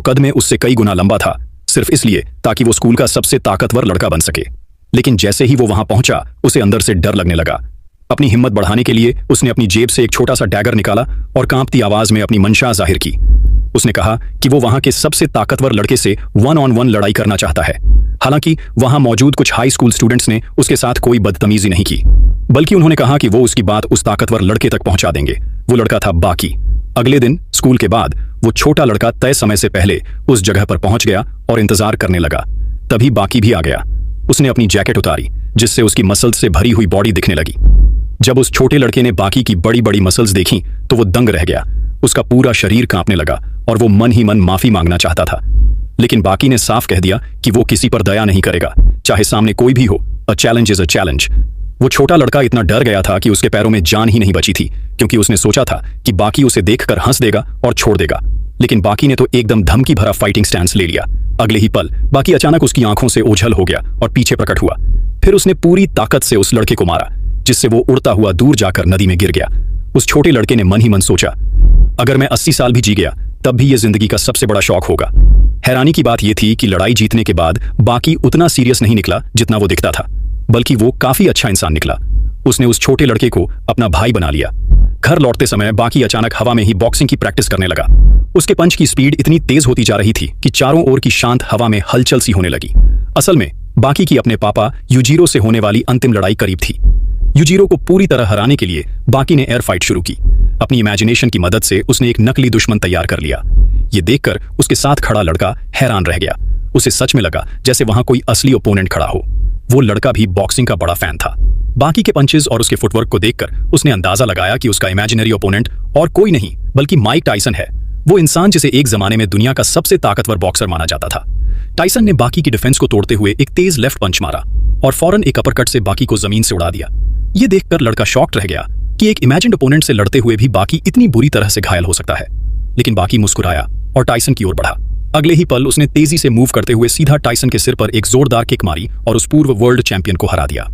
कद में उससे कई गुना लंबा था, सिर्फ इसलिए ताकि वो स्कूल का सबसे ताकतवर लड़का बन सके। लेकिन जैसे ही वो वहां पहुंचा, उसे अंदर से डर लगने लगा। अपनी हिम्मत बढ़ाने के लिए उसने अपनी जेब से एक छोटा सा डैगर निकाला और कांपती आवाज में अपनी मंशा जाहिर की। उसने कहा कि वो वहां के सबसे ताकतवर लड़के से 1-on-1 लड़ाई करना चाहता है। हालांकि वहां मौजूद कुछ हाई स्कूल स्टूडेंट्स ने उसके साथ कोई बदतमीजी नहीं की, बल्कि उन्होंने कहा कि वो उसकी बात उस ताकतवर लड़के तक पहुंचा देंगे। वो लड़का था बाकी। अगले दिन स्कूल के बाद वो छोटा लड़का तय समय से पहले उस जगह पर पहुंच गया और इंतजार करने लगा। तभी बाकी भी आ गया। उसने अपनी जैकेट उतारी, जिससे उसकी मसल्स से भरी हुई बॉडी दिखने लगी। जब उस छोटे लड़के ने बाकी की बड़ी बड़ी मसल्स देखी तो वो दंग रह गया। उसका पूरा शरीर कांपने लगा और वो मन ही मन माफी मांगना चाहता था। लेकिन बाकी ने साफ कह दिया कि वो किसी पर दया नहीं करेगा, चाहे सामने कोई भी हो। A challenge is a challenge. वो छोटा लड़का इतना डर गया था कि उसके पैरों में जान ही नहीं बची थी, क्योंकि उसने सोचा था कि बाकी उसे देखकर हंस देगा और छोड़ देगा। लेकिन बाकी ने तो एकदम धमकी भरा फाइटिंग स्टैंस ले लिया। अगले ही पल बाकी अचानक उसकी आंखों से ओझल हो गया और पीछे प्रकट हुआ। फिर उसने पूरी ताकत से उस लड़के को मारा, जिससे वो उड़ता हुआ दूर जाकर नदी में गिर गया। उस छोटे लड़के ने मन ही मन सोचा, अगर मैं 80 साल भी जी गया तब भी ये जिंदगी का सबसे बड़ा शौक होगा। हैरानी की बात यह थी कि लड़ाई जीतने के बाद बाकी उतना सीरियस नहीं निकला जितना वो दिखता था, बल्कि वो काफी अच्छा इंसान निकला। उसने उस छोटे लड़के को अपना भाई बना लिया। घर लौटते समय बाकी अचानक हवा में ही बॉक्सिंग की प्रैक्टिस करने लगा। उसके पंच की स्पीड इतनी तेज होती जा रही थी कि चारों ओर की शांत हवा में हलचल सी होने लगी। असल में बाकी की अपने पापा यूजीरो से होने वाली अंतिम लड़ाई करीब थी। यूजीरो को पूरी तरह हराने के लिए बाकी ने एयर फाइट शुरू की। अपनी इमेजिनेशन की मदद से उसने एक नकली दुश्मन तैयार कर लिया। ये देखकर उसके साथ खड़ा लड़का हैरान रह गया। उसे सच में लगा जैसे वहां कोई असली ओपोनेंट खड़ा हो। वो लड़का भी बॉक्सिंग का बड़ा फैन था। बाकी के पंचेस और उसके फुटवर्क को देखकर उसने अंदाजा लगाया कि उसका इमेजिनरी ओपोनेंट और कोई नहीं बल्कि माइक टाइसन है, वो इंसान जिसे एक जमाने में दुनिया का सबसे ताकतवर बॉक्सर माना जाता था। टाइसन ने बाकी की डिफेंस को तोड़ते हुए एक तेज लेफ्ट पंच मारा और फौरन एक अपरकट से बाकी को जमीन से उड़ा दिया। ये देखकर लड़का शॉक्ड रह गया कि एक इमेजिन्ड ओपोनेंट से लड़ते हुए भी बाकी इतनी बुरी तरह से घायल हो सकता है। लेकिन बाकी मुस्कुराया और टाइसन की ओर बढ़ा। अगले ही पल उसने तेजी से मूव करते हुए सीधा टाइसन के सिर पर एक जोरदार किक मारी और उस पूर्व वर्ल्ड चैंपियन को हरा दिया।